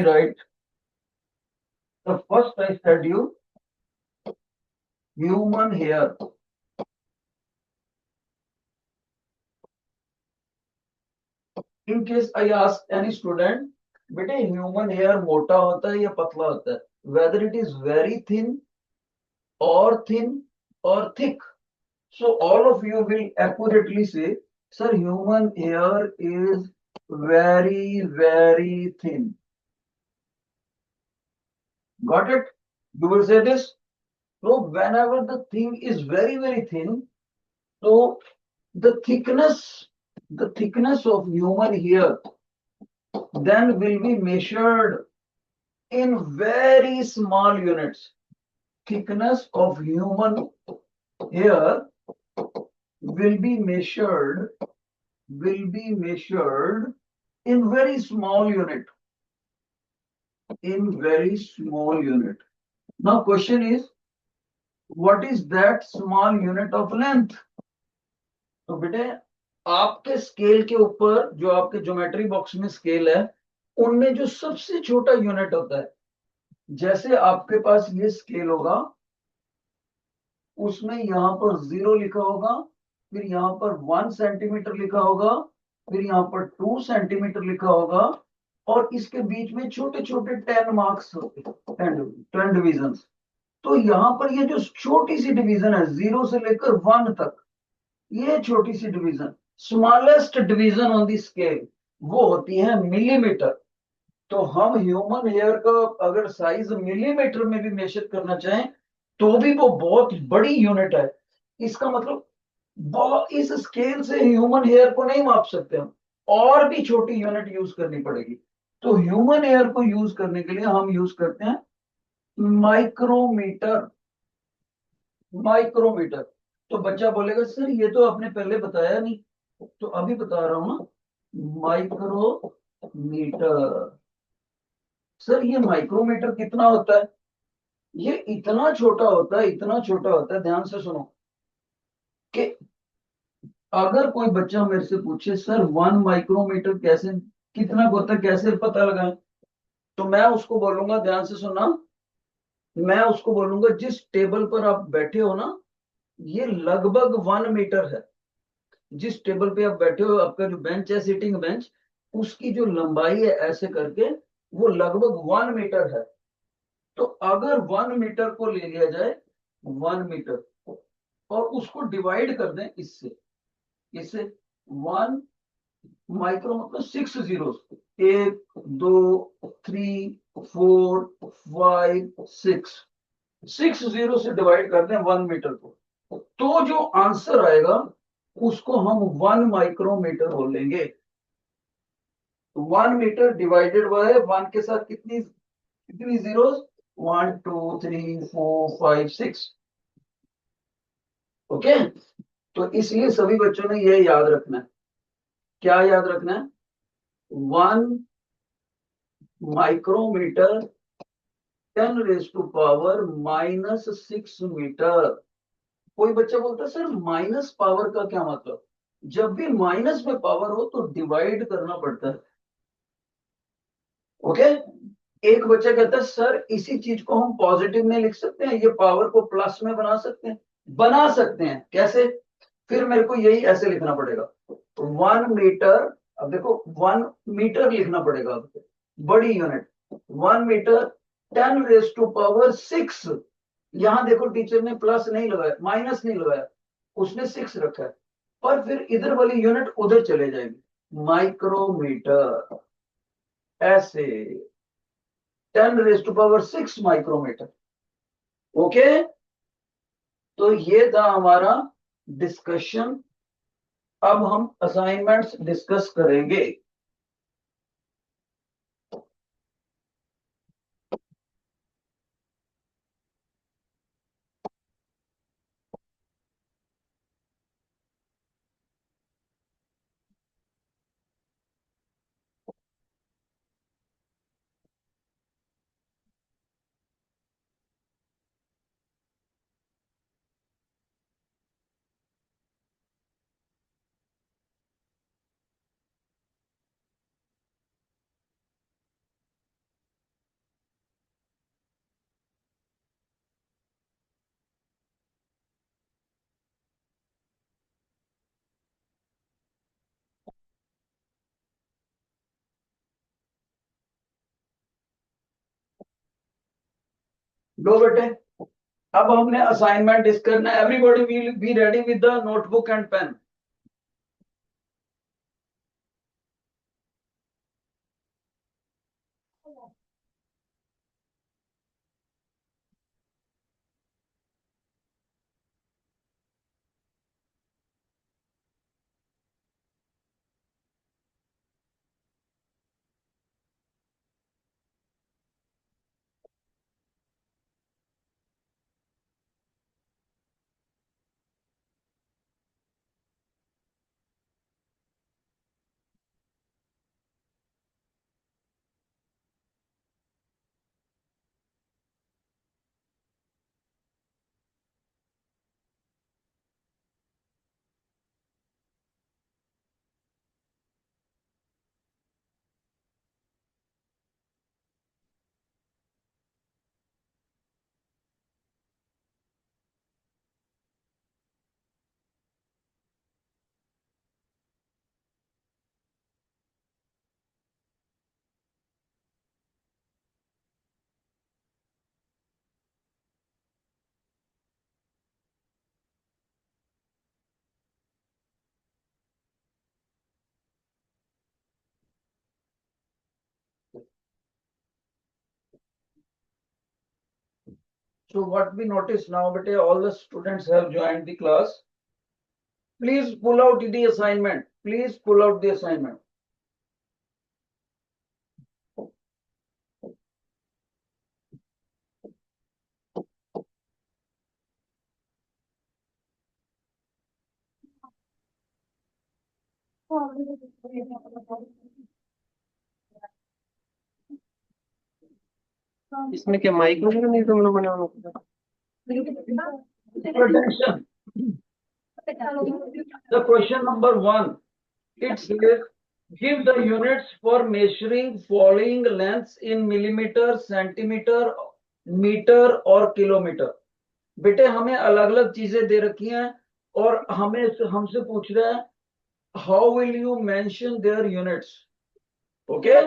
Right. The first I said you human hair. In case I ask any student, बेटे human hair मोटा होता है या पतला होता है, whether it is very thin और thick, so all of you will accurately say, sir, human hair is very thin. Got it? You will say this. So whenever the thing is very thin, so the thickness of human hair then will be measured in very small units. Thickness of human hair will be measured in very small unit. Now question is, what is that small unit of length? तो बेटे आपके scale के ऊपर, जो आपके geometry box में scale है, उनमें जो सबसे छोटा यूनिट होता है, जैसे आपके पास ये स्केल होगा, उसमें यहां पर 0 लिखा होगा, फिर यहां पर 1 सेंटीमीटर लिखा होगा, फिर यहां पर 2 सेंटीमीटर लिखा होगा, और इसके बीच में छोटे छोटे 10 मार्क्स होते हैं, 10 डिविजन। तो यहां पर ये जो छोटी सी डिवीजन है 0 से लेकर 1 तक, ये छोटी सी division, smallest division on the scale, वो होती है मिलीमीटर। तो हम ह्यूमन हेयर का अगर साइज मिलीमीटर में भी मेजर करना चाहें तो भी वो बहुत बड़ी यूनिट है। इसका मतलब इस स्केल से ह्यूमन हेयर को नहीं माप सकते हम, और भी छोटी यूनिट यूज करनी पड़ेगी। तो ह्यूमन हेयर को यूज करने के लिए हम यूज करते हैं माइक्रोमीटर। माइक्रोमीटर। तो बच्चा बोलेगा सर ये तो आपने पहले बताया नहीं, तो अभी बता रहा हूं ना, माइक्रोमीटर। सर ये माइक्रोमीटर कितना होता है? ये इतना छोटा होता है, इतना छोटा होता है, ध्यान से सुनो, कि अगर कोई बच्चा मेरे से पूछे सर 1 माइक्रोमीटर कैसे, कितना होता है, कैसे पता लगाएं, तो मैं उसको बोलूंगा, ध्यान से सुनना, मैं उसको बोलूंगा जिस टेबल पर आप बैठे हो ना, ये लगभग 1 मीटर है। जिस टेबल पे आप बैठे हो, आपका जो बेंच है, सिटिंग बेंच, उसकी जो लंबाई है ऐसे करके, वो लगभग 1 मीटर है। तो अगर 1 मीटर को ले लिया जाए, 1 मीटर, और उसको डिवाइड कर दें इससे, इससे 1 माइक्रो मतलब 6 जीरो, 1 2 3 4 5 6, 6 जीरो से डिवाइड कर दें 1 मीटर को, तो जो आंसर आएगा उसको हम 1 माइक्रोमीटर बोलेंगे। 1 मीटर डिवाइडेड बाय 1 के साथ कितनी कितनी जीरोस, 1 2 3 4 5 6। ओके, तो इसलिए सभी बच्चों ने ये याद रखना है। क्या याद रखना है? 1 micrometre 10 raise to power -6 metre. कोई बच्चा बोलता है सर माइनस पावर का क्या मतलब? जब भी माइनस में पावर हो तो डिवाइड करना पड़ता है। ओके। एक बच्चा कहता है सर इसी चीज को हम पॉजिटिव में लिख सकते हैं, ये पावर को प्लस में बना सकते हैं। बना सकते हैं, कैसे? फिर मेरे को यही ऐसे लिखना पड़ेगा, 1 मीटर। अब देखो 1 मीटर लिखना पड़ेगा, अब बड़ी unit, 1 metre 10 raise to power 6। यहां देखो टीचर ने प्लस नहीं लगाया, माइनस नहीं लगाया, उसने 6 रखा है, पर फिर इधर वाली यूनिट उधर चले जाएगी, माइक्रोमीटर, ऐसे 10 raise to power 6 micrometre. Okay, तो ये था हमारा डिस्कशन। अब हम असाइनमेंट्स डिस्कस करेंगे। लो बेटे, अब हमने असाइनमेंट डिस्कस करना है। Everybody will be ready with the notebook and pen. So what we notice now, bete, all the students have joined the class. Please pull out the assignment. Please pull out the assignment. इसमें क्या mic वगैरह नहीं तुम लोगों ने Attention. The question number 1. It says, give the units for measuring following lengths in millimeter, centimeter, metre और kilometre. बेटे हमें अलग अलग चीजें दे रखी हैं और हमें हमसे पूछ रहा है how will you mention their units. Okay,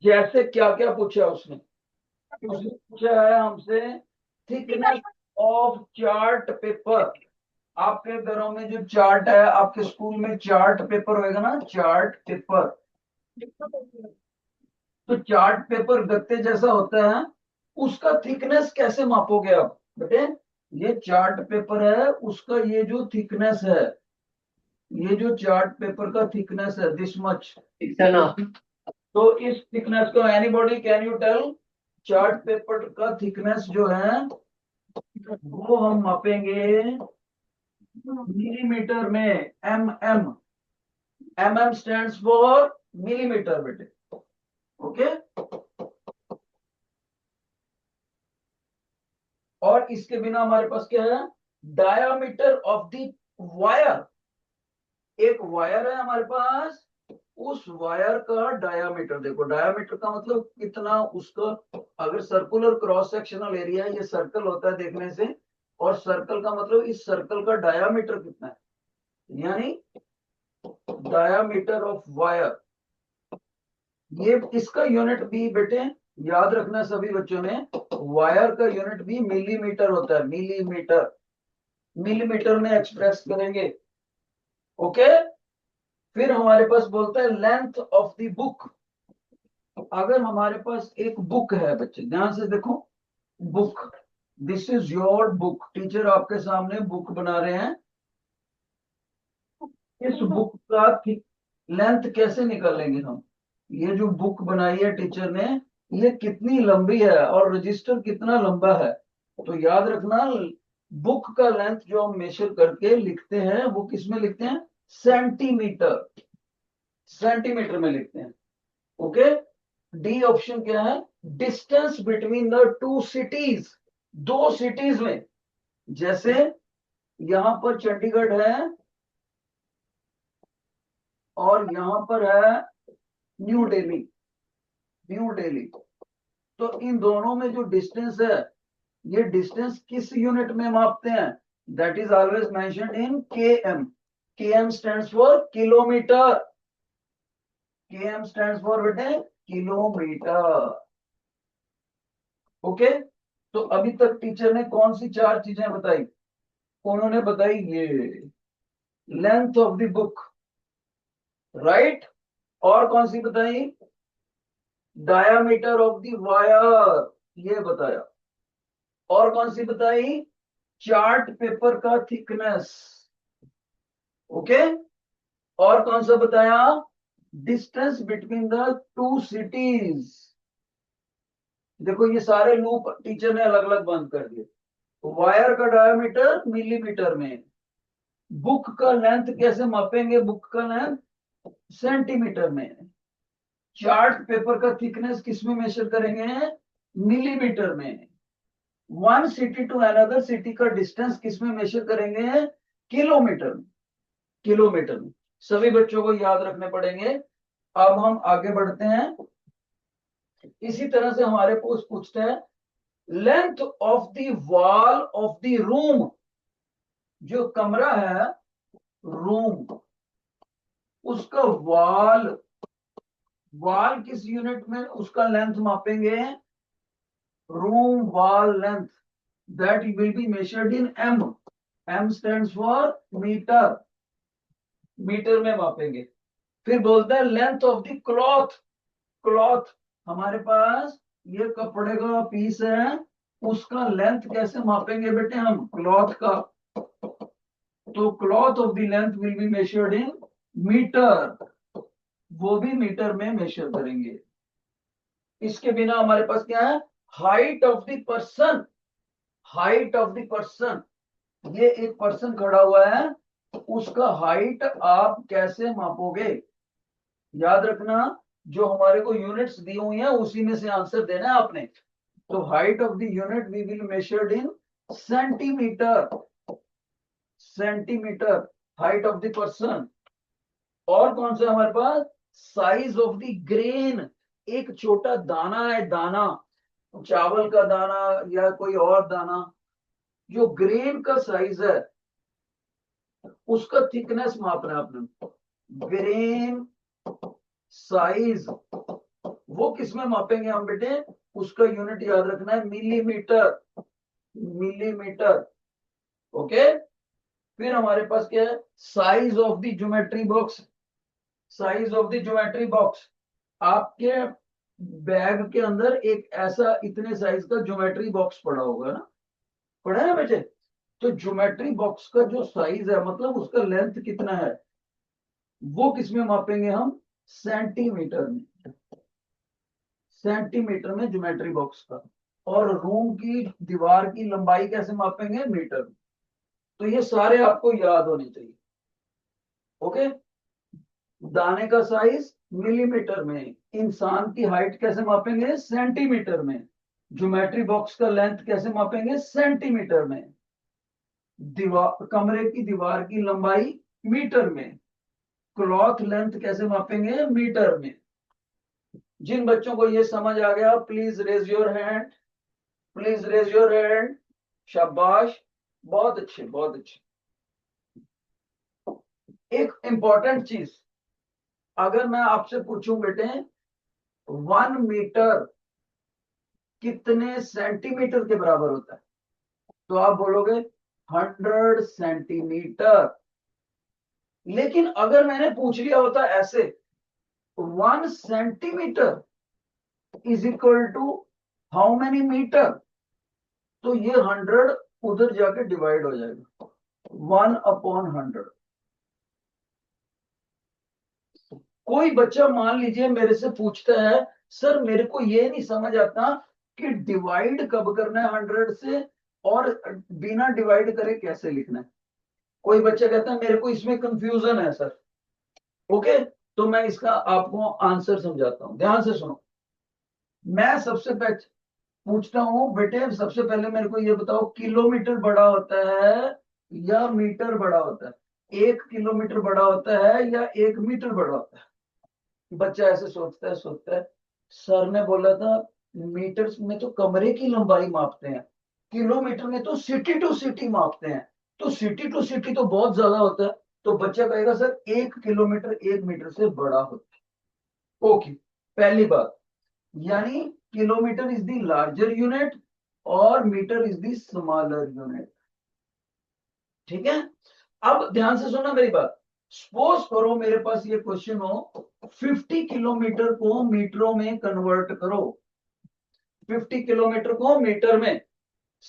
जैसे क्या क्या पूछा उसने पूछा है हमसे थिकनेस ऑफ चार्ट पेपर। आपके घरों में जो चार्ट है, आपके स्कूल में चार्ट पेपर होएगा ना, चार्ट पेपर। तो चार्ट पेपर गत्ते जैसा होता है, उसका थिकनेस कैसे मापोगे आप बेटे? ये चार्ट पेपर है, उसका ये जो थिकनेस है, ये जो चार्ट पेपर का थिकनेस है दिस मच, इतना। तो इस थिकनेस को anybody can you tell? Chart paper का थिकनेस जो है वो हम मापेंगे मिलीमीटर में। M M, M M stands for millimetre बेटे। ओके, और इसके बिना हमारे पास क्या है? Diameter of the wire. एक वायर है हमारे पास, उस वायर का डायामीटर देखो। डायामीटर का मतलब कितना उसका, अगर सर्कुलर क्रॉस सेक्शनल एरिया ये सर्कल होता है देखने से, और सर्कल का मतलब इस सर्कल का डायामीटर कितना है, यानी डायामीटर ऑफ वायर। ये इसका यूनिट भी बेटे याद रखना सभी बच्चों ने, वायर का यूनिट भी मिलीमीटर होता है। मिलीमीटर, मिलीमीटर में एक्सप्रेस करेंगे। ओके, फिर हमारे पास बोलता है लेंथ ऑफ द बुक। अगर हमारे पास एक बुक है बच्चे, ध्यान से देखो, book, this is your book, teacher आपके सामने बुक बना रहे हैं। इस बुक का लेंथ कैसे निकालेंगे हम? ये जो बुक बनाई है टीचर ने, ये कितनी लंबी है और रजिस्टर कितना लंबा है? तो याद रखना, बुक का लेंथ जो हम मेजर करके लिखते हैं वो किस में लिखते हैं? सेंटीमीटर, सेंटीमीटर में लिखते हैं। ओके, डी ऑप्शन क्या है? Distance between the two cities, दो सिटीज में। जैसे यहां पर चंडीगढ़ है और यहां पर है न्यू दिल्ली, न्यू दिल्ली। तो इन दोनों में जो डिस्टेंस है, ये डिस्टेंस किस यूनिट में मापते हैं? That is always mentioned in के एम। के एम स्टैंड्स फॉर किलोमीटर, के एम स्टैंड्स फॉर बेटे किलोमीटर। ओके, तो अभी तक टीचर ने कौन सी चार चीजें बताई? उन्होंने बताई ये length of the book, right, और कौन सी बताई? डायामीटर ऑफ द वायर, ये बताया। और कौन सी बताई? चार्ट पेपर का थिकनेस, ओके। और कौन सा बताया? Distance between the two cities. देखो ये सारे लूप टीचर ने अलग अलग बंद कर दिए। वायर का डायमीटर मिलीमीटर में, बुक का लेंथ कैसे मापेंगे? बुक का लेंथ सेंटीमीटर में, चार्ट पेपर का थिकनेस किस में मेजर करेंगे? मिलीमीटर में, one city to another city का डिस्टेंस किस में मेजर करेंगे? किलोमीटर में, किलोमीटर में। सभी बच्चों को याद रखने पड़ेंगे। अब हम आगे बढ़ते हैं। इसी तरह से हमारे पोस्ट पूछते हैं length of the wall of the room, जो कमरा है, रूम, उसका वॉल, वॉल किस यूनिट में उसका लेंथ मापेंगे? Room wall length, that will be measured in M. M stands for metre, metre में मापेंगे। फिर बोलते हैं length of the cloth, cloth, हमारे पास ये कपड़े का पीस है, उसका लेंथ कैसे मापेंगे बेटे हम? क्लॉथ का। तो cloth of the length will be measured in metre, वो भी मीटर में मेजर करेंगे। इसके बिना हमारे पास क्या है? Height of the person, height of the person, ये एक पर्सन खड़ा हुआ है, उसका हाइट आप कैसे मापोगे? याद रखना, जो हमारे को यूनिट्स दी हुई है उसी में से आंसर देना है आपने। तो height of the unit we will measured in centimetre, centimetre, height of the person. और कौन सा हमारे पास? साइज ऑफ द ग्रेन, एक छोटा दाना है, दाना, चावल का दाना या कोई और दाना, जो ग्रेन का साइज है उसका थिकनेस मापना है आपने। ग्रेन साइज वो किसमें मापेंगे हम बेटे? उसका यूनिट याद रखना है मिलीमीटर, मिलीमीटर, ओके। फिर हमारे पास क्या है? Size of the geometry box, size of the geometry box, आपके बैग के अंदर एक ऐसा इतने साइज का ज्योमेट्री बॉक्स पड़ा होगा ना, पड़ा है ना बेटे? तो ज्योमेट्री बॉक्स का जो साइज है, मतलब उसका लेंथ कितना है, वो किसमें मापेंगे हम? सेंटीमीटर में, सेंटीमीटर में ज्योमेट्री बॉक्स का। और रूम की दीवार की लंबाई कैसे मापेंगे? मीटर में। तो ये सारे आपको याद होने चाहिए, ओके। दाने का साइज मिलीमीटर में, इंसान की हाइट कैसे मापेंगे? सेंटीमीटर में, ज्योमेट्री बॉक्स का लेंथ कैसे मापेंगे? सेंटीमीटर में, दीवार, कमरे की दीवार की लंबाई मीटर में, क्लॉथ लेंथ कैसे मापेंगे? मीटर में। जिन बच्चों को ये समझ आ गया please raise your hand, please raise your hand, शाबाश, बहुत अच्छे, बहुत अच्छे। एक इंपॉर्टेंट चीज, अगर मैं आपसे पूछूं बेटे 1 मीटर कितने सेंटीमीटर के बराबर होता है, तो आप बोलोगे 100 सेंटीमीटर। लेकिन अगर मैंने पूछ लिया होता ऐसे 1 centimetre is equal to how many metre, तो ये 100 उधर जाके डिवाइड हो जाएगा, 1/100। कोई बच्चा मान लीजिए मेरे से पूछता है सर मेरे को ये नहीं समझ आता कि डिवाइड कब करना है 100 से, और बिना डिवाइड करे कैसे लिखना है। कोई बच्चा कहता है मेरे को इसमें कंफ्यूजन है सर, ओके। तो मैं इसका आपको आंसर समझाता हूं, ध्यान से सुनो। मैं सबसे पहले पूछता हूँ बेटे, सबसे पहले मेरे को ये बताओ किलोमीटर बड़ा होता है या मीटर बड़ा होता है? 1 किलोमीटर बड़ा होता है या 1 मीटर बड़ा होता है? बच्चा ऐसे सोचता है, सोचता है, सर ने बोला था मीटर में तो कमरे की लंबाई मापते हैं, किलोमीटर में तो सिटी टू सिटी मापते हैं, तो सिटी टू सिटी तो बहुत ज्यादा होता है। तो बच्चा कहेगा सर 1 किलोमीटर 1 मीटर से बड़ा होता है, ओके। पहली बात, यानी kilometre is the larger unit और metre is the smaller unit. ठीक है, अब ध्यान से सुनना मेरी बात। सपोज करो मेरे पास ये क्वेश्चन हो, 50 किलोमीटर को मीटरों में कन्वर्ट करो, 50 किलोमीटर को मीटर में।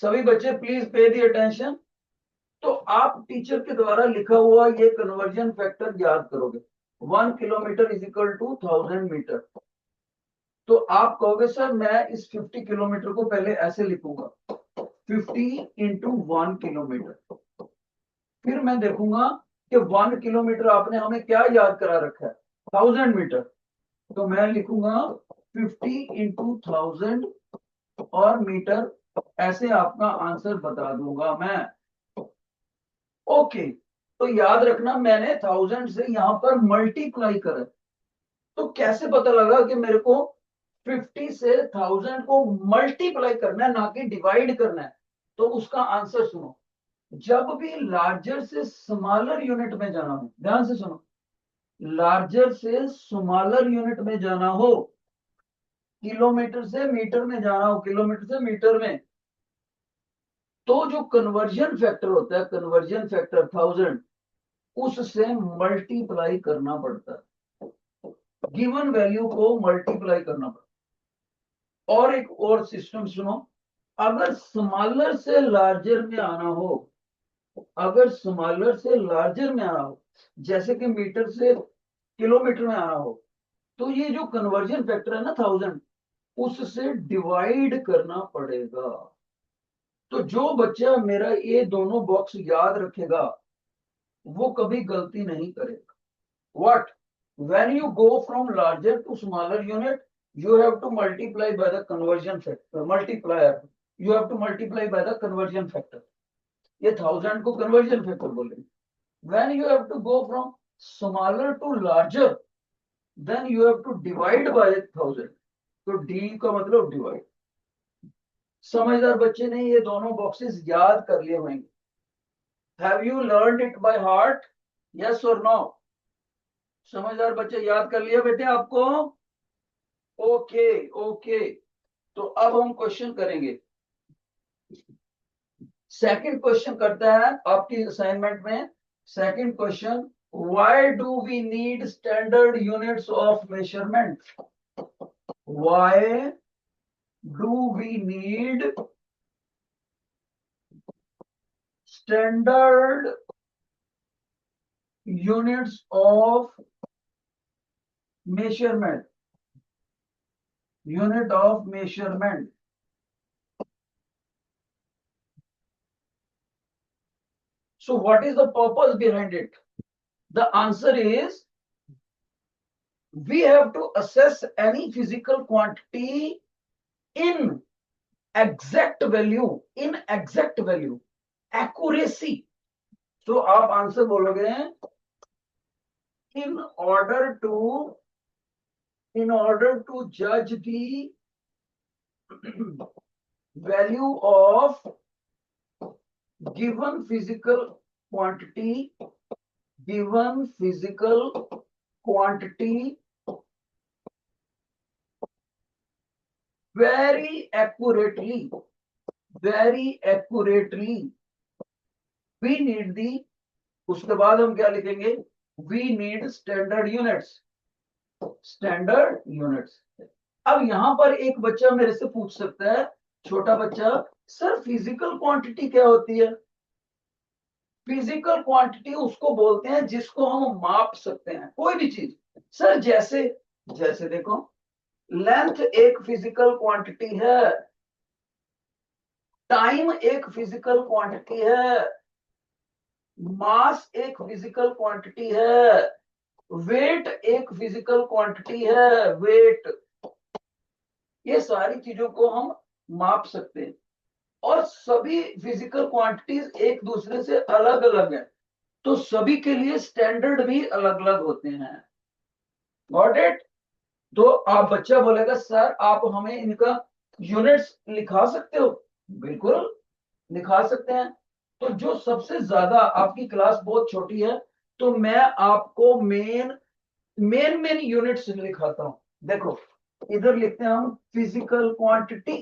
सभी बच्चे प्लीज पे दी अटेंशन। तो आप टीचर के द्वारा लिखा हुआ ये कन्वर्जन फैक्टर याद करोगे, 1 kilometre is equal to 1000 metre. तो आप कहोगे सर मैं इस 50 किलोमीटर को पहले ऐसे लिखूंगा, 50 इंटू 1 किलोमीटर। फिर मैं देखूंगा कि 1 किलोमीटर आपने हमें क्या याद करा रखा है, 1000 मीटर। तो मैं लिखूंगा 50 इंटू 1000 और मीटर, ऐसे आपका आंसर बता दूंगा मैं। ओके, तो याद रखना मैंने 1000 से यहां पर मल्टीप्लाई करा। तो कैसे पता लगा कि मेरे को 50 से 1000 को मल्टीप्लाई करना है, ना कि डिवाइड करना है? तो उसका आंसर सुनो, जब भी लार्जर से स्मॉलर यूनिट में जाना हो, ध्यान से सुनो, लार्जर से स्मॉलर यूनिट में जाना हो, किलोमीटर से मीटर में जाना हो, किलोमीटर से मीटर में, तो जो कन्वर्जन फैक्टर होता है, कन्वर्जन फैक्टर 1000, उससे मल्टीप्लाई करना पड़ता है, गिवन वैल्यू को मल्टीप्लाई करना पड़ता है। और एक और सिस्टम सुनो, अगर स्मॉलर से लार्जर में आना हो, अगर स्मॉलर से लार्जर में आना हो, जैसे कि मीटर से किलोमीटर में आना हो, तो ये जो कन्वर्जन फैक्टर है ना 1000, उससे डिवाइड करना पड़ेगा। तो जो बच्चा मेरा ये दोनों बॉक्स याद रखेगा वो कभी गलती नहीं करेगा। What, when you go from larger to smaller unit, you have to multiply by the conversion factor, multiplier, you have to multiply by the conversion factor। ये 1000 को कन्वर्जन फैक्टर बोलेंगे। when you have to go from smaller to larger, then you have to divide by 1000। तो D का मतलब divide. समझदार बच्चे ने ये दोनों बॉक्सेस याद कर लिए होंगे। Have you learned it by heart, yes और नो? समझदार बच्चे याद कर लिया बेटे आपको? ओके ओके, तो अब हम क्वेश्चन करेंगे। सेकंड क्वेश्चन करता है आपकी असाइनमेंट में। Second question, why do we need standard units of measurement? Why do we need standard units of measurement, unit of measurement? So what is the purpose behind it? The answer is, we have to assess any physical quantity in exact value, in exact value, accuracy. So आप answer बोलोगे, in order to judge the value of given physical quantity, given physical quantity very accurately, very accurately, we need the, उसके बाद हम क्या लिखेंगे, we need standard units, standard units। अब यहां पर एक बच्चा मेरे से पूछ सकता है, छोटा बच्चा, सर फिजिकल क्वांटिटी क्या होती है? फिजिकल क्वांटिटी उसको बोलते हैं जिसको हम माप सकते हैं, कोई भी चीज। सर जैसे, जैसे देखो, लेंथ एक फिजिकल क्वांटिटी है, टाइम एक फिजिकल क्वांटिटी है, मास एक फिजिकल क्वांटिटी है, वेट एक फिजिकल क्वांटिटी है, वेट। ये सारी चीजों को हम माप सकते हैं, और सभी फिजिकल क्वांटिटीज एक दूसरे से अलग अलग है, तो सभी के लिए स्टैंडर्ड भी अलग अलग होते हैं। Got it? तो आप, बच्चा बोलेगा सर आप हमें इनका यूनिट्स लिखा सकते हो? बिल्कुल लिखा सकते हैं। तो जो सबसे ज्यादा, आपकी क्लास बहुत छोटी है तो मैं आपको मेन यूनिट्स लिखाता हूं। देखो इधर लिखते हैं हम फिजिकल क्वांटिटी,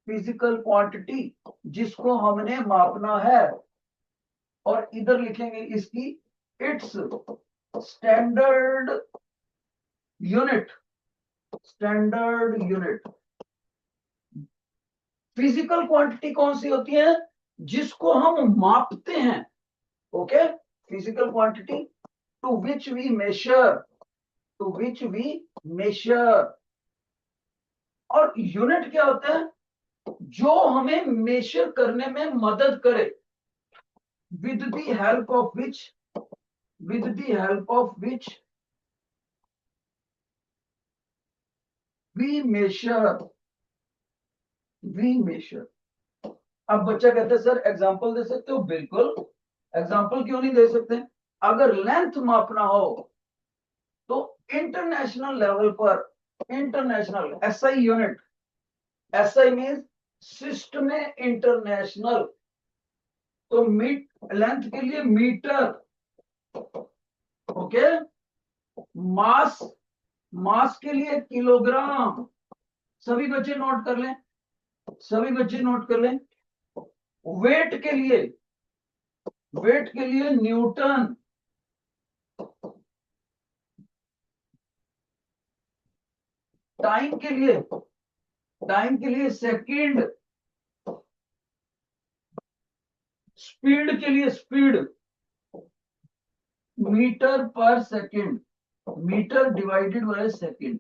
फिजिकल क्वांटिटी जिसको हमने मापना है, और इधर लिखेंगे इसकी it's standard unit. Standard unit. Physical quantity कौन सी होती है? जिसको हम मापते हैं। Okay, physical quantity to which we measure, to which we measure. और यूनिट क्या होता है? जो हमें मेजर करने में मदद करे, with the help of which, with the help of which we measure, we measure. अब बच्चा कहता है सर एग्जांपल दे सकते हो? बिल्कुल, एग्जांपल क्यों नहीं दे सकते। अगर लेंथ मापना हो तो इंटरनेशनल लेवल पर, international SI unit, SI mean system international, तो मीट लेंथ के लिए मीटर। ओके, मास, मास के लिए किलोग्राम। सभी बच्चे नोट कर लें, सभी बच्चे नोट कर लें। वेट के लिए, वेट के लिए न्यूटन। टाइम के लिए, टाइम के लिए सेकंड। स्पीड के लिए स्पीड, मीटर पर second, metre divided by second.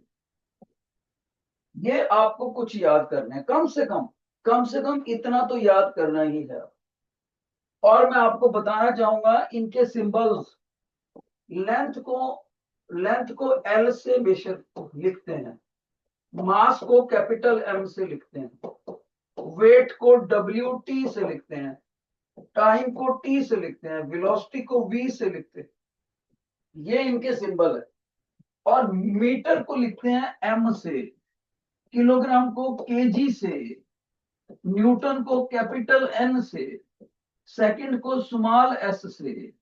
ये आपको कुछ याद करना है, कम से कम, कम से कम इतना तो याद करना ही है। और मैं आपको बताना चाहूंगा इनके सिंबल्स। लेंथ को, लेंथ को एल से मेजर लिखते हैं, मास को कैपिटल एम से लिखते हैं, वेट को डब्ल्यू टी से लिखते हैं, टाइम को टी से लिखते हैं, वेलोसिटी को वी से लिखते हैं। ये इनके सिंबल है। और मीटर को लिखते हैं एम से, किलोग्राम को केजी से, न्यूटन को कैपिटल एन से, सेकंड को स्मॉल एस से,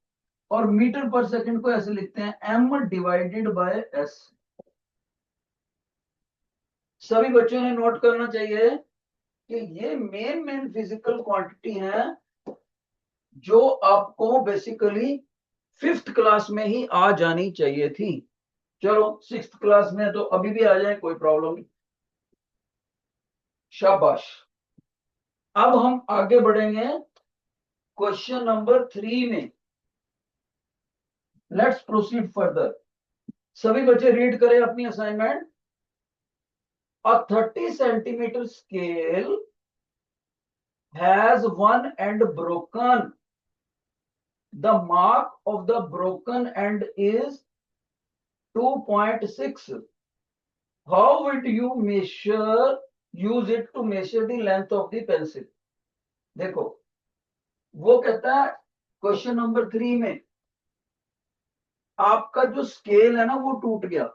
और मीटर पर सेकंड को ऐसे लिखते हैं एम डिवाइडेड बाय एस। सभी बच्चों ने नोट करना चाहिए कि ये मेन मेन फिजिकल क्वांटिटी है जो आपको बेसिकली फिफ्थ क्लास में ही आ जानी चाहिए थी। चलो सिक्स्थ क्लास में तो अभी भी आ जाए, कोई प्रॉब्लम नहीं। शाबाश। अब हम आगे बढ़ेंगे क्वेश्चन नंबर 3 में। Let's proceed further. सभी बच्चे रीड करें अपनी assignment. A 30 centimetre scale has one end broken. The mark of the broken end is 2.6. How would you measure, use it to measure the length of the pencil? देखो, वो कहता है question number 3 में आपका जो scale है ना वो टूट गया,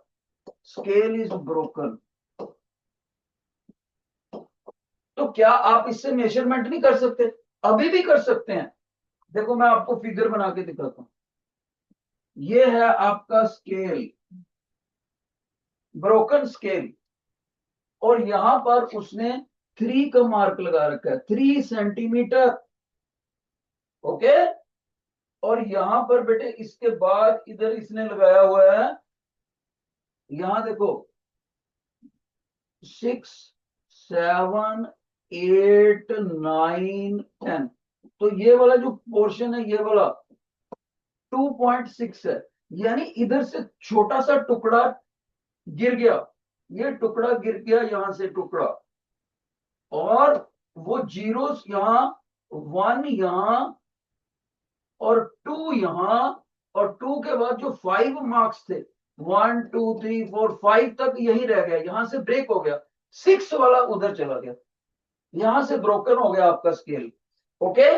स्केल इज ब्रोकन। तो क्या आप इससे मेजरमेंट नहीं कर सकते? अभी भी कर सकते हैं। देखो मैं आपको फिगर बना के दिखाता हूं। ये है आपका स्केल, ब्रोकन स्केल, और यहां पर उसने 3 का मार्क लगा रखा है, 3 सेंटीमीटर। ओके, और यहां पर बेटे इसके बाद इधर इसने लगाया हुआ है, यहां देखो 6, 7, 8, 9, 10। तो ये वाला जो पोर्शन है, ये वाला 2.6 है। यानी इधर से छोटा सा टुकड़ा गिर गया, ये टुकड़ा गिर गया, यहां से टुकड़ा, और वो जीरोस यहां, 1 यहां, और 2 यहां, और 2 के बाद जो 5 मार्क्स थे, 1 2 3 4 5 तक यही रह गया, यहां से ब्रेक हो गया, 6 वाला उधर चला गया, यहां से ब्रोकन हो गया आपका स्केल। ओके,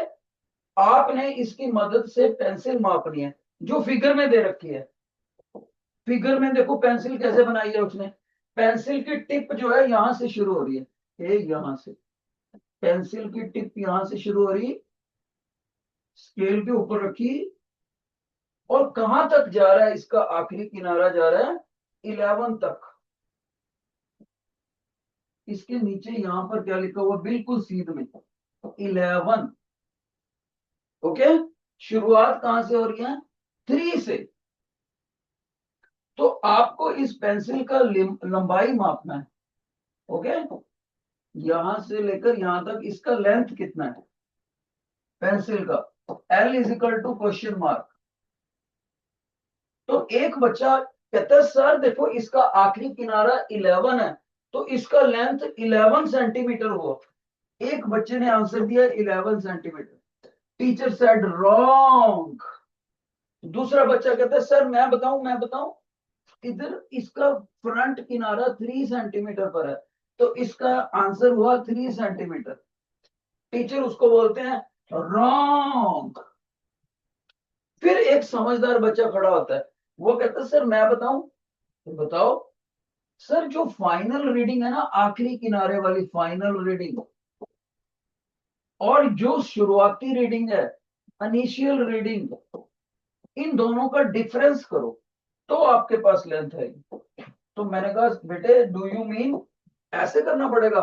आपने इसकी मदद से पेंसिल मापनी है जो फिगर में दे रखी है। फिगर में देखो पेंसिल कैसे बनाई है उसने। पेंसिल की टिप जो है यहां से शुरू हो रही है, ये यहां से, पेंसिल की टिप यहां से शुरू हो रही, स्केल के ऊपर रखी, और कहां तक जा रहा है इसका आखिरी किनारा? जा रहा है 11 तक। इसके नीचे यहां पर क्या लिखा हुआ बिल्कुल सीध में 11। ओके, शुरुआत कहां से हो रही है? 3 से। तो आपको इस पेंसिल का लंबाई मापना है। ओके, यहां से लेकर यहां तक इसका लेंथ कितना है पेंसिल का? L is equal to question mark. तो एक बच्चा कहता है सर देखो इसका आखिरी किनारा 11 है, तो इसका लेंथ 11 सेंटीमीटर हुआ। एक बच्चे ने आंसर दिया 11 सेंटीमीटर। Teacher said wrong. दूसरा बच्चा कहता है सर मैं बताऊं, इधर इसका फ्रंट किनारा 3 सेंटीमीटर पर है, तो इसका आंसर हुआ 3 सेंटीमीटर। टीचर उसको बोलते हैं रॉन्ग। फिर एक समझदार बच्चा खड़ा होता है, वो कहता है सर मैं बताऊं? तो बताओ। सर जो फाइनल रीडिंग है ना, आखिरी किनारे वाली फाइनल रीडिंग, और जो शुरुआती रीडिंग है इनिशियल रीडिंग, इन दोनों का डिफरेंस करो तो आपके पास लेंथ है। तो मैंने कहा बेटे डू यू मीन ऐसे करना पड़ेगा,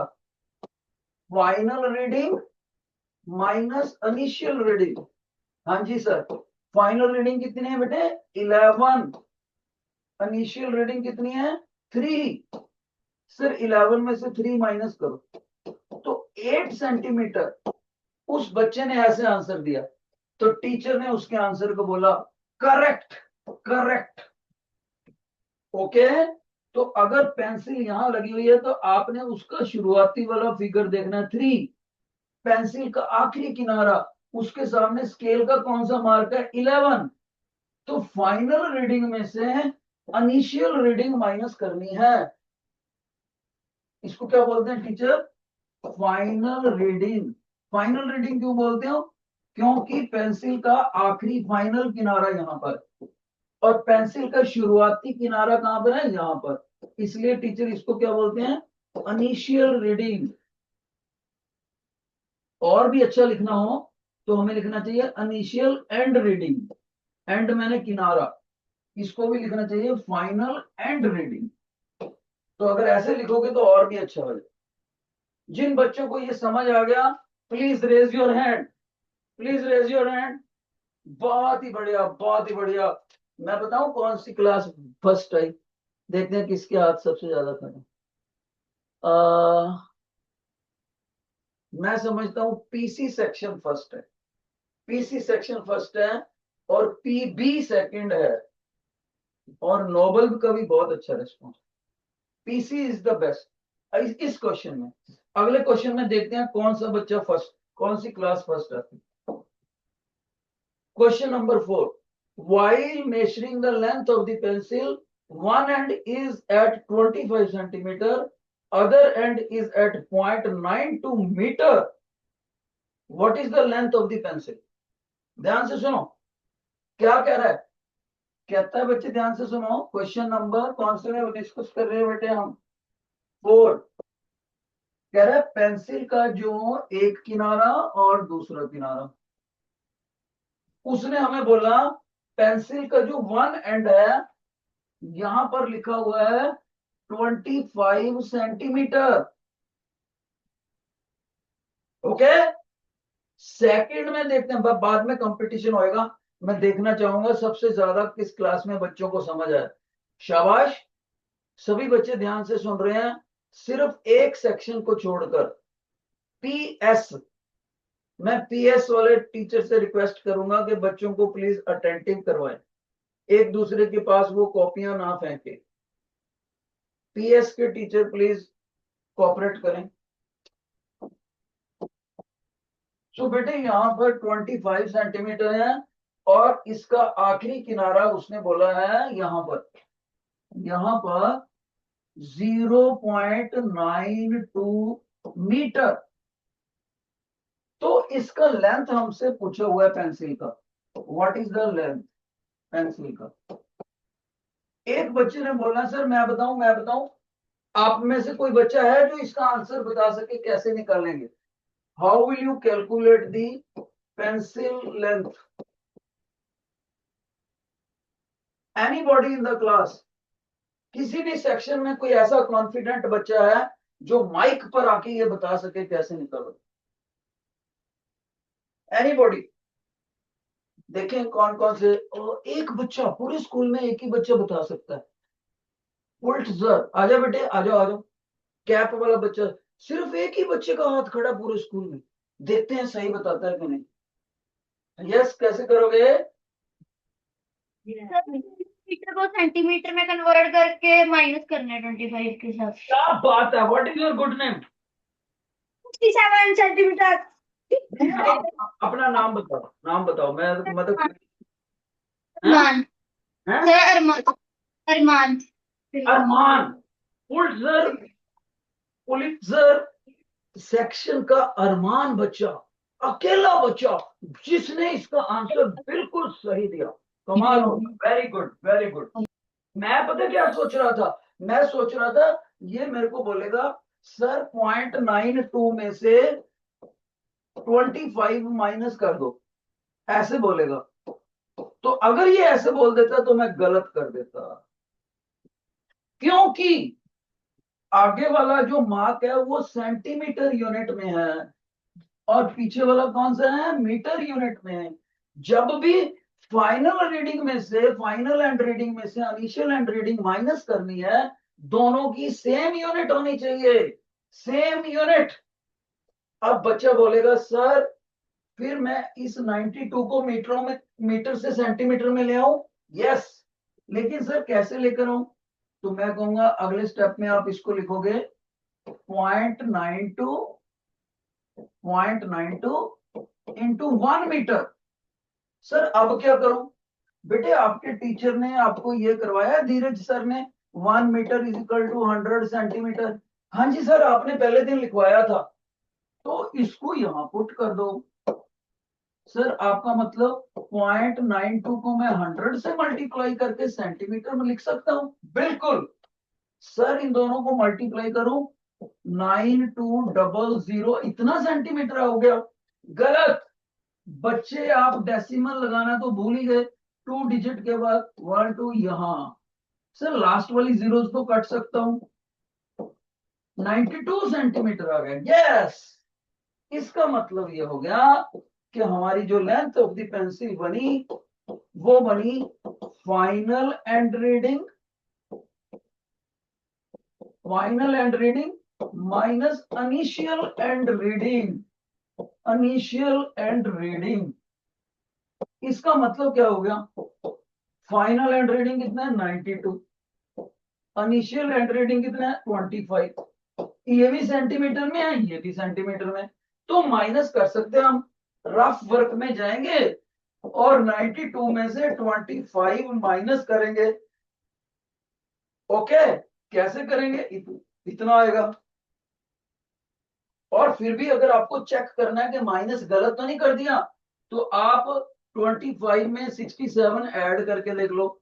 final reading minus initial reading? हाँ जी सर। फाइनल रीडिंग कितनी है बेटे? 11। इनिशियल रीडिंग कितनी है? 3। सर 11 में से 3 माइनस करो तो 8 सेंटीमीटर। उस बच्चे ने ऐसे आंसर दिया, तो टीचर ने उसके आंसर को बोला करेक्ट, करेक्ट। ओके, तो अगर पेंसिल यहां लगी हुई है तो आपने उसका शुरुआती वाला फिगर देखना है 3। पेंसिल का आखिरी किनारा, उसके सामने स्केल का कौन सा मार्क है? 11। तो फाइनल रीडिंग में से इनिशियल रीडिंग माइनस करनी है। इसको क्या बोलते हैं teacher? Final reading. Final reading क्यों बोलते हो? क्योंकि पेंसिल का आखिरी फाइनल किनारा यहां पर, और पेंसिल का शुरुआती किनारा कहां पर है? यहां पर। इसलिए टीचर इसको क्या बोलते हैं? Initial reading. और भी अच्छा लिखना हो तो हमें लिखना चाहिए इनिशियल एंड रीडिंग। एंड मैंने किनारा, इसको भी लिखना चाहिए फाइनल एंड रीडिंग। तो अगर ऐसे लिखोगे तो और भी अच्छा हो जाए। जिन बच्चों को ये समझ आ गया please raise your hand, please raise your hand. बहुत ही बढ़िया, बहुत ही बढ़िया। मैं बताऊं कौन सी क्लास फर्स्ट आई? देखते हैं किसके हाथ सबसे ज्यादा खड़े। मैं समझता हूं पीसी सेक्शन फर्स्ट है। पीसी सेक्शन फर्स्ट है और पीबी सेकंड है, और नोबल का भी बहुत अच्छा response. PC is the best इस क्वेश्चन में। अगले क्वेश्चन में देखते हैं कौन सा बच्चा फर्स्ट, कौन सी क्लास फर्स्ट आती है। Question number 4। while measuring the length of the pencil, one end is at 25 centimeter, other end is at 0.92 meter. What is the length of the pencil? ध्यान से सुनो क्या कह रहा है। कहता है बच्चे ध्यान से सुनो, क्वेश्चन नंबर कौन से में डिस्कस कर रहे हैं बेटे हम? 4। कह रहा है पेंसिल का जो एक किनारा और दूसरा किनारा, उसने हमें बोला पेंसिल का जो वन एंड है यहां पर लिखा हुआ है 25 सेंटीमीटर। ओके, सेकंड में देखते हैं, बाद में कंपटीशन होएगा। मैं देखना चाहूंगा सबसे ज्यादा किस क्लास में बच्चों को समझ आया। शाबाश, सभी बच्चे ध्यान से सुन रहे हैं, सिर्फ एक सेक्शन को छोड़कर। पीएस, मैं पीएस वाले टीचर से रिक्वेस्ट करूंगा कि बच्चों को प्लीज अटेंटिव करवाएं, एक दूसरे के पास वो कॉपियां ना फेंके। पीएस के टीचर प्लीज कोऑपरेट करें। तो बेटे यहाँ पर 25 सेंटीमीटर है, और इसका आखिरी किनारा उसने बोला है यहाँ पर, यहाँ पर 0.92 मीटर। तो इसका लेंथ हमसे पूछा हुआ है पेंसिल का, what is the length pencil का। एक बच्चे ने बोला सर मैं बताऊं। आप में से कोई बच्चा है जो इसका आंसर बता सके कैसे निकालेंगे? How will you calculate the pencil length? Anybody in the class? किसी भी सेक्शन में कोई ऐसा कॉन्फिडेंट बच्चा है जो माइक पर आके ये बता सके कैसे निकल। एनीबॉडी? देखें कौन कौन से, और एक बच्चा पूरे स्कूल में एक ही बच्चा बता सकता है। पुल्टजर, आजा बेटे, आ जाओ आ जाओ। कैप वाला बच्चा, सिर्फ एक ही बच्चे का हाथ खड़ा पूरे स्कूल में। देखते हैं सही बताता है कि नहीं। यस, कैसे करोगे? मीटर को सेंटीमीटर में कन्वर्ट करके माइनस करना है 25 के साथ। क्या बात है, what is your good name? 67 centimetre. अपना नाम बताओ, नाम बताओ, मैं मतलब अरमान। हैं? सर अरमान। अरमान। अरमान। पुलिट्जर, पुलिट्जर सेक्शन का अरमान बच्चा, अकेला बच्चा जिसने इसका आंसर बिल्कुल सही दिया। कमाल हो, वेरी गुड वेरी गुड। मैं पता क्या सोच रहा था, मैं सोच रहा था ये मेरे को बोलेगा सर 0.92 में से 25 माइनस कर दो, ऐसे बोलेगा। तो अगर ये ऐसे बोल देता तो मैं गलत कर देता, क्योंकि आगे वाला जो मार्क है वो सेंटीमीटर यूनिट में है और पीछे वाला कौन सा है, मीटर यूनिट में है। जब भी फाइनल रीडिंग में से, फाइनल एंड रीडिंग में से इनिशियल एंड रीडिंग माइनस करनी है, दोनों की सेम यूनिट होनी चाहिए, सेम यूनिट। अब बच्चा बोलेगा सर फिर मैं इस 92 को मीटरों में, मीटर से सेंटीमीटर में ले आऊं। यस, लेकिन सर कैसे लेकर आऊं? तो मैं कहूंगा अगले स्टेप में आप इसको लिखोगे 0.92 इंटू 1 मीटर। सर अब क्या करूं? बेटे आपके टीचर ने आपको ये करवाया, धीरज सर ने, 1 metre is equal to 100 centimetre. हाँ जी सर, आपने पहले दिन लिखवाया था। तो इसको यहां पुट कर दो। सर आपका मतलब 0.92 को मैं 100 से मल्टीप्लाई करके सेंटीमीटर में लिख सकता हूं? बिल्कुल। सर इन दोनों को मल्टीप्लाई करूं, 9200, इतना सेंटीमीटर हो गया। गलत। बच्चे आप डेसिमल लगाना तो भूल ही गए, 2 डिजिट के बाद 1 2 यहां। सर लास्ट वाली जीरोस तो कट सकता हूं, 92 सेंटीमीटर आ गया। यस, इसका मतलब ये हो गया कि हमारी जो लेंथ ऑफ द पेंसिल बनी वो बनी final and reading, final and reading minus initial and reading, initial and reading. इसका मतलब क्या हो गया, फाइनल एंड रीडिंग कितना है 92, इनिशियल एंड रीडिंग कितना है 25। ये भी सेंटीमीटर में है, ये भी सेंटीमीटर में, तो माइनस कर सकते हैं हम। रफ वर्क में जाएंगे और 92 में से 25 माइनस करेंगे। ओके, कैसे करेंगे? इतना आएगा। और फिर भी अगर आपको चेक करना है कि माइनस गलत तो नहीं कर दिया, तो आप 25 में 67 ऐड करके देख लो,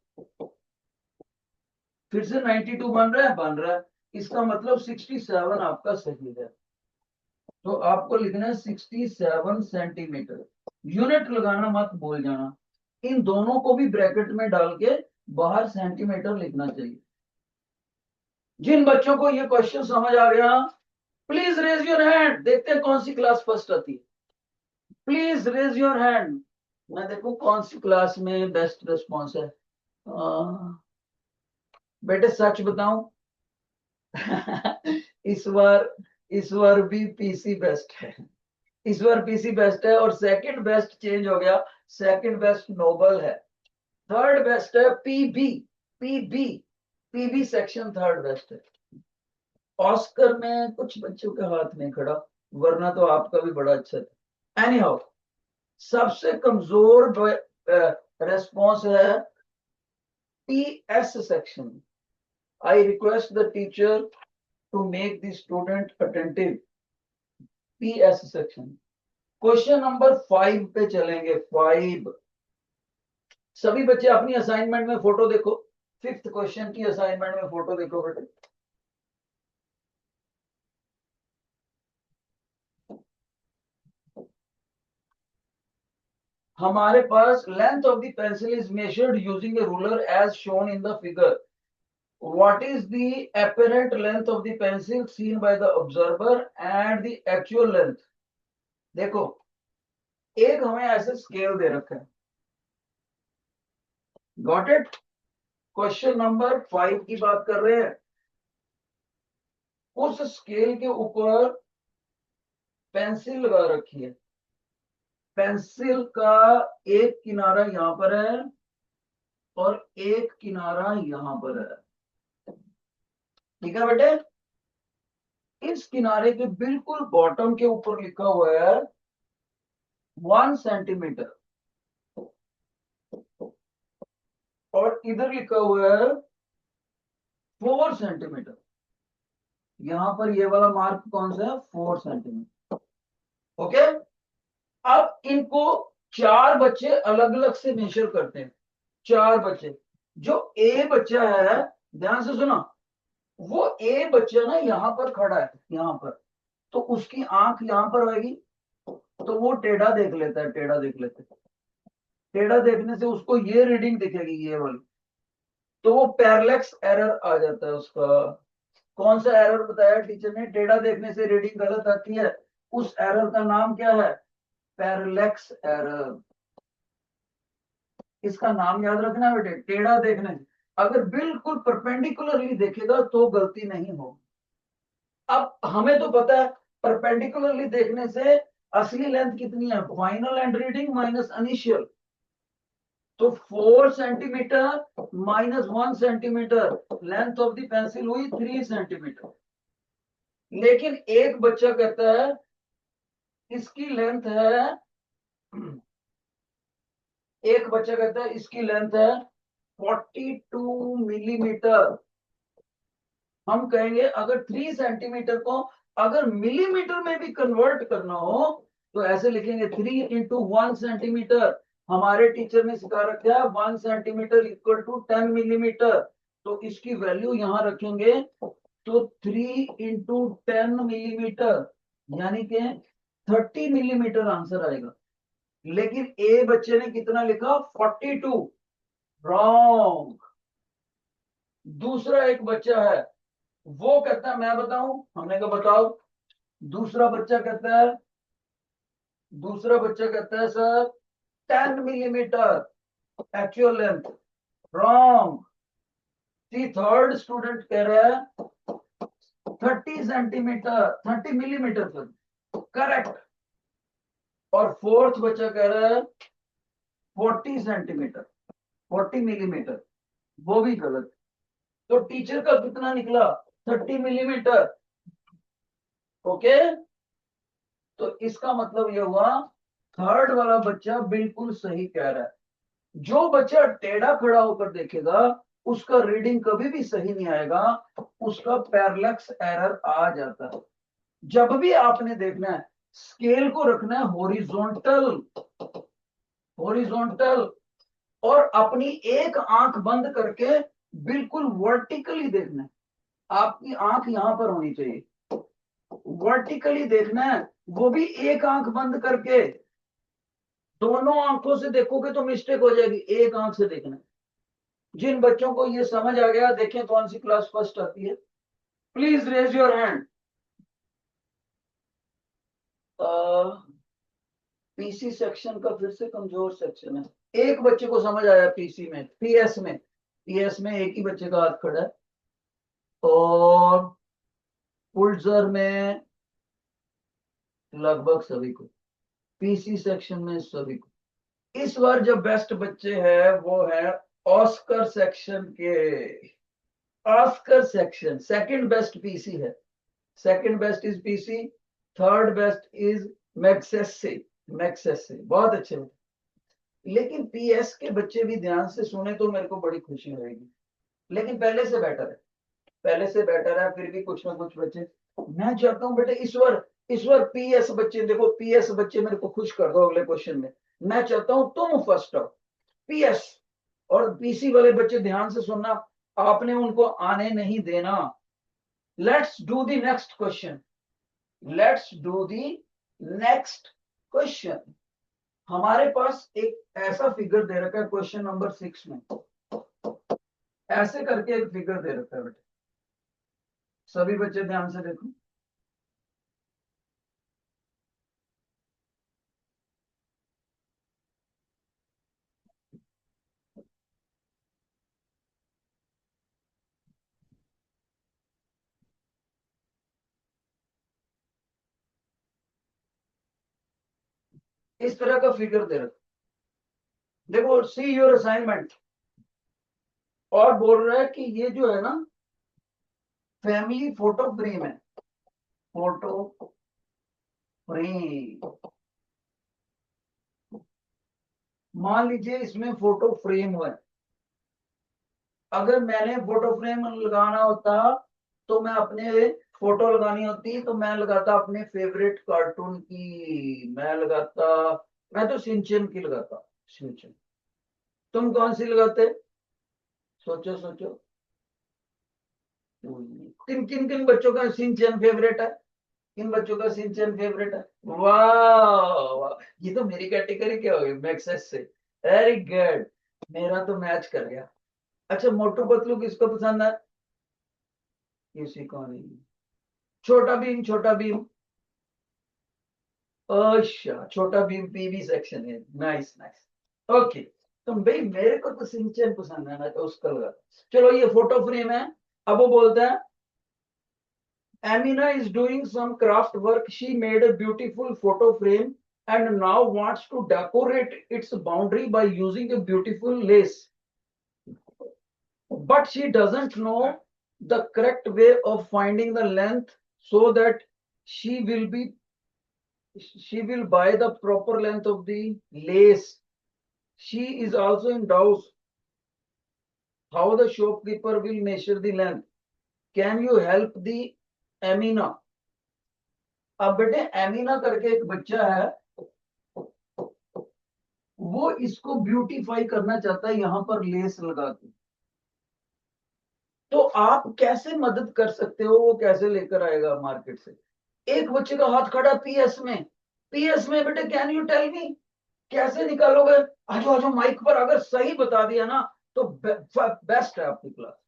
फिर से 92 बन रहा है, बन रहा है। इसका मतलब 67 आपका सही है। तो आपको लिखना है 67 सेंटीमीटर। यूनिट लगाना मत भूल जाना। इन दोनों को भी ब्रैकेट में डाल के बाहर सेंटीमीटर लिखना चाहिए। जिन बच्चों को ये क्वेश्चन समझ आ गया प्लीज रेज योर हैंड, देखते हैं कौन सी क्लास फर्स्ट आती है। प्लीज रेज योर हैंड, मैं देखूं कौन सी क्लास में बेस्ट रिस्पॉन्स है। बेटे सच बताऊं इस बार, इस बार भी पीसी बेस्ट है, इस बार पीसी बेस्ट है, और सेकंड बेस्ट चेंज हो गया, सेकंड बेस्ट नोबल है, थर्ड बेस्ट है PB, PB, PB section third best है। ऑस्कर में कुछ बच्चों के हाथ नहीं खड़ा, वरना तो आपका भी बड़ा अच्छा था। एनी हाउ, सबसे कमजोर रेस्पॉन्स है PS section. I request the teacher to make the student attentive. PS section, question number 5 पे चलेंगे। 5, सभी बच्चे अपनी असाइनमेंट में फोटो देखो, 5th क्वेश्चन की असाइनमेंट में फोटो देखो बेटे। हमारे पास length of the pencil is measured using a ruler as shown in the figure. what is the apparent length of the pencil seen by the observer and the actual length? देखो, एक हमें ऐसे scale दे रखा है, got it. Question number 5 की बात कर रहे हैं। उस स्केल के ऊपर पेंसिल लगा रखी है, पेंसिल का एक किनारा यहां पर है और एक किनारा यहां पर है, ठीक है बेटे। इस किनारे के बिल्कुल बॉटम के ऊपर लिखा हुआ है 1 सेंटीमीटर और इधर लिखा हुआ है 4 सेंटीमीटर। यहां पर ये वाला मार्क कौन सा है? 4 सेंटीमीटर। ओके, अब इनको 4 बच्चे अलग अलग से मेजर करते हैं। 4 बच्चे, जो ए बच्चा है, ध्यान से सुना, वो ए बच्चा ना यहां पर खड़ा है, यहां पर, तो उसकी आंख यहां पर आएगी, तो वो टेढ़ा देख लेता है, टेढ़ा देख लेता है। टेढ़ा देखने से उसको ये रीडिंग दिखेगी, ये वाली, तो वो पैरेलैक्स एरर आ जाता है उसका। कौन सा एरर बताया टीचर ने? टेढ़ा देखने से रीडिंग गलत आती है, उस एरर का नाम क्या है? Parallax error. इसका नाम याद रखना बेटे, टेढ़ा देखने से। अगर बिल्कुल परपेंडिकुलरली देखेगा तो गलती नहीं हो। अब हमें तो पता है परपेंडिकुलरली देखने से असली लेंथ कितनी है, final and reading minus initial, तो 4 centimetre minus 1 centimetre, length of the pencil हुई 3 सेंटीमीटर। लेकिन एक बच्चा कहता है इसकी लेंथ है, एक बच्चा कहता है इसकी लेंथ है 42 मिलीमीटर। हम कहेंगे अगर 3 सेंटीमीटर को अगर मिलीमीटर में भी कन्वर्ट करना हो तो ऐसे लिखेंगे 3 इंटू 1 सेंटीमीटर। हमारे टीचर ने सिखा रखा है 1 सेंटीमीटर इक्वल टू 10 मिलीमीटर, तो इसकी वैल्यू यहां रखेंगे, तो 3 इंटू 10 मिलीमीटर यानी कि 30 मिलीमीटर आंसर आएगा। लेकिन ए बच्चे ने कितना लिखा? 42, रॉन्ग। दूसरा एक बच्चा है, वो कहता है, मैं बताऊं? हमने कहा बताओ। दूसरा बच्चा कहता है, दूसरा बच्चा कहता है sir 10 millimetre actual length, wrong. Third student कह रहा है 30 सेंटीमीटर, 30 मिलीमीटर सर, करेक्ट। और फोर्थ बच्चा कह रहा है 40 सेंटीमीटर, 40 मिलीमीटर, वो भी गलत। तो टीचर का कितना निकला? 30 मिलीमीटर। ओके, तो इसका मतलब ये हुआ थर्ड वाला बच्चा बिल्कुल सही कह रहा है। जो बच्चा टेढ़ा खड़ा होकर देखेगा उसका रीडिंग कभी भी सही नहीं आएगा, उसका पैरेलैक्स एरर आ जाता है। जब भी आपने देखना है स्केल को रखना है हॉरिजॉन्टल, हॉरिजॉन्टल, और अपनी एक आंख बंद करके बिल्कुल वर्टिकली देखना है। आपकी आंख यहां पर होनी चाहिए, वर्टिकली देखना है, वो भी एक आंख बंद करके। दोनों आंखों से देखोगे तो मिस्टेक हो जाएगी, एक आंख से देखना है। जिन बच्चों को ये समझ आ गया, देखें कौन सी क्लास फर्स्ट आती है, please raise your hand. PC section का फिर से कमजोर सेक्शन है। एक बच्चे को समझ आया पीसी में, पीएस में, पीएस में एक ही बच्चे का हाथ खड़ा है, और पुल्जर में लगभग सभी को, पीसी सेक्शन में सभी को। इस बार जो बेस्ट बच्चे हैं वो है ऑस्कर सेक्शन के, Oscar section second best PC है, second best is PC, third best is Magsaysay, Magsaysay, बहुत अच्छे। लेकिन पीएस के बच्चे भी ध्यान से सुने तो मेरे को बड़ी खुशी होगी, लेकिन पहले से बेटर है, पहले से बेटर है, फिर भी कुछ ना कुछ बच्चे। मैं चाहता हूं बेटे इस बार पीएस बच्चे, देखो पीएस बच्चे मेरे को खुश कर दो अगले क्वेश्चन में। मैं चाहता हूं तुम फर्स्ट आओ, पीएस। और पीसी वाले बच्चे ध्यान से सुनना, आपने उनको आने नहीं देना। Let's do the next question, let's do the next question. हमारे पास एक ऐसा फिगर दे रखा है क्वेश्चन नंबर 6 में, ऐसे करके एक फिगर दे रखा है बेटे, सभी बच्चे ध्यान से देखो। इस तरह का फिगर दे रखा, देखो सी योर असाइनमेंट। और बोल रहा है कि ये जो है ना फैमिली फोटो फ्रेम है, फोटो फ्रेम। मान लीजिए इसमें फोटो फ्रेम हुआ है, अगर मैंने फोटो फ्रेम लगाना होता तो मैं अपने फोटो लगानी होती तो मैं लगाता अपने फेवरेट कार्टून की, मैं लगाता, मैं तो सिंचन की लगाता, सिंचन। तुम कौन सी लगाते? सोचो सोचो, किन किन किन बच्चों का सिंचन फेवरेट है? किन बच्चों का सिंचन फेवरेट है? वाह वाह, ये तो मेरी कैटेगरी क्या होगी, मैक्सेस से। वेरी गुड, मेरा तो मैच कर गया। अच्छा, मोटू पतलू किसको पसंद है? किसी को नहीं। छोटा भीम, छोटा भीम, अच्छा छोटा भीम पीवी सेक्शन है, नाइस नाइस। ओके, तो भाई मेरे को तो सिंचन पसंद है ना, तो उसका लगा। चलो ये फोटो फ्रेम है। अब वो बोलता है Amina is doing some craft work. She made a beautiful photo frame and now wants to decorate its boundary by using a beautiful lace. But she doesn't know the correct way of finding the length so that she will be she will buy the proper length of the lace. She is also in doubt how the shopkeeper will measure the length. Can you help the Amina? अब बेटे एमिना करके एक बच्चा है, वो इसको beautify करना चाहता है यहाँ पर लेस लगा के। तो आप कैसे मदद कर सकते हो, वो कैसे लेकर आएगा मार्केट से? एक बच्चे का हाथ खड़ा पीएस में, पीएस में बेटे कैन यू टेल मी कैसे निकालोगे? आजो आजो माइक पर, अगर सही बता दिया ना तो बेस्ट है आपकी क्लास।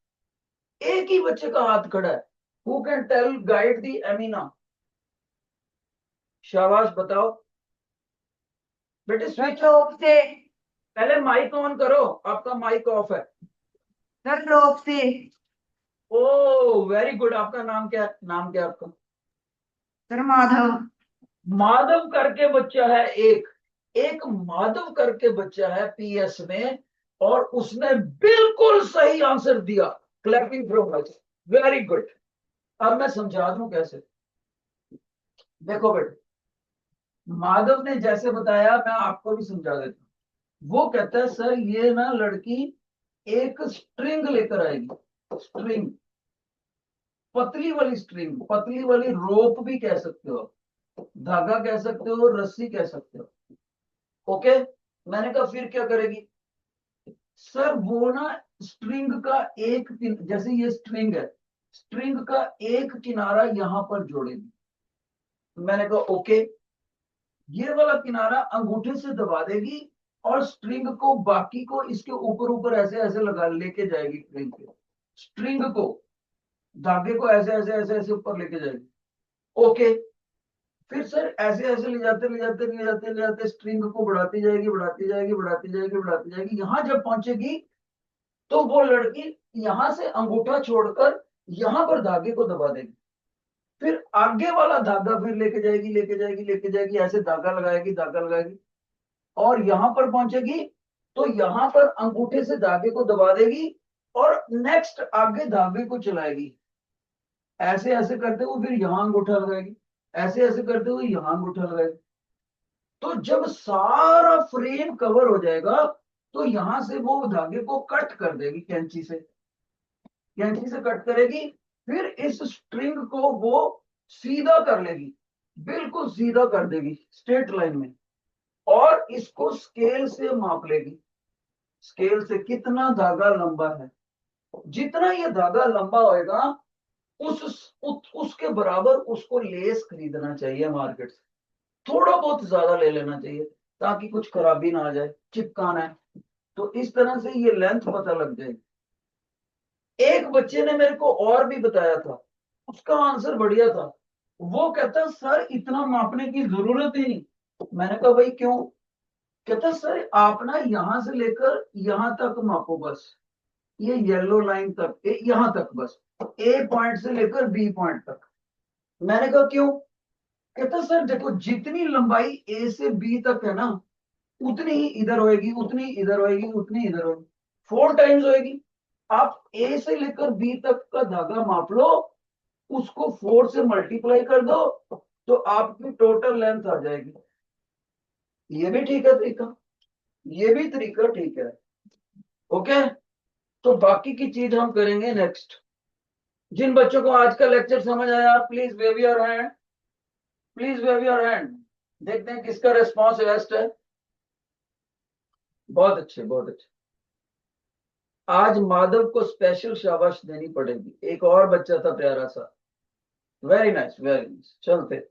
एक ही बच्चे का हाथ खड़ा है, हु कैन टेल गाइड दी एमिना? शाबाश, बताओ बेटे। स्विच रोप से। पहले माइक ऑन करो, आपका माइक ऑफ है। सर रोप से। ओ वेरी गुड, आपका नाम क्या है? नाम क्या है आपका? सर माधव। माधव करके बच्चा है, एक एक माधव करके बच्चा है पीएस में, और उसने बिल्कुल सही आंसर दिया। Clapping from us, very good. अब मैं समझा दूं कैसे। देखो बेटे, माधव ने जैसे बताया मैं आपको भी समझा देता हूँ। वो कहता है सर ये ना लड़की एक स्ट्रिंग लेकर आएगी, स्ट्रिंग, पतली वाली स्ट्रिंग, पतली वाली रोप भी कह सकते हो, धागा कह सकते हो, रस्सी कह सकते हो। ओके, मैंने कहा फिर क्या करेगी? सर वो ना स्ट्रिंग का एक जैसे ये स्ट्रिंग है, स्ट्रिंग का एक किनारा यहां पर जोड़ेगी। मैंने कहा ओके, ये वाला किनारा अंगूठे से दबा देगी और स्ट्रिंग को, बाकी को इसके ऊपर ऊपर ऐसे ऐसे लगा लेके जाएगी, स्ट्रिंग के, स्ट्रिंग को, धागे को ऐसे ऐसे ऐसे ऐसे ऊपर लेके जाएगी। ओके, फिर सर ऐसे ऐसे ले जाते ले जाते ले जाते ले जाते स्ट्रिंग को बढ़ाती जाएगी, बढ़ाती जाएगी, बढ़ाती जाएगी, बढ़ाती जाएगी, यहां जब पहुंचेगी तो वो लड़की यहां से अंगूठा छोड़कर यहां पर धागे को दबा देगी। फिर आगे वाला धागा फिर लेके जाएगी, लेके जाएगी, लेके जाएगी, ऐसे धागा लगाएगी, धागा लगाएगी, और यहां पर पहुंचेगी तो यहां पर अंगूठे से धागे को दबा देगी और नेक्स्ट आगे धागे को चलाएगी, ऐसे ऐसे करते हुए फिर यहां अंगूठा लगाएगी, ऐसे ऐसे करते हुए यहां अंगूठा लगाएगी। तो जब सारा फ्रेम कवर हो जाएगा तो यहां से वो धागे को कट कर देगी, कैंची से, कैंची से कट करेगी। फिर इस स्ट्रिंग को वो सीधा कर लेगी, बिल्कुल सीधा कर देगी स्ट्रेट लाइन में, और इसको स्केल से माप लेगी। स्केल से कितना धागा लंबा है, जितना ये धागा लंबा होएगा उसके बराबर उसको लेस खरीदना चाहिए मार्केट से, थोड़ा बहुत ज्यादा ले लेना चाहिए ताकि कुछ खराबी ना आ जाए, चिपकाना है तो इस तरह से ये लेंथ पता लग जाएगी। एक बच्चे ने मेरे को और भी बताया था, उसका आंसर बढ़िया था। वो कहता सर इतना मापने की जरूरत ही नहीं। मैंने कहा भाई क्यों? कहता सर आप ना यहां से लेकर यहां तक मापो बस, ये येलो लाइन तक, यहां तक बस, ए पॉइंट से लेकर बी पॉइंट तक। मैंने कहा क्यों? कहता सर देखो जितनी लंबाई ए से बी तक है ना, उतनी ही इधर होएगी, उतनी ही इधर होएगी, उतनी ही इधर होएगी, 4 टाइम्स होएगी। आप ए से लेकर बी तक का धागा माप लो, उसको 4 से मल्टीप्लाई कर दो, तो आपकी टोटल लेंथ आ जाएगी। ये भी ठीक है तरीका, ये भी तरीका ठीक है। ओके, तो बाकी की चीज हम करेंगे नेक्स्ट। जिन बच्चों को आज का लेक्चर समझ आया please wave your hand, please wave your hand. देखते हैं किसका रिस्पॉन्स बेस्ट है। बहुत अच्छे, बहुत अच्छे। आज माधव को स्पेशल शाबाश देनी पड़ेगी, एक और बच्चा था प्यारा सा। Very nice, very nice. चलते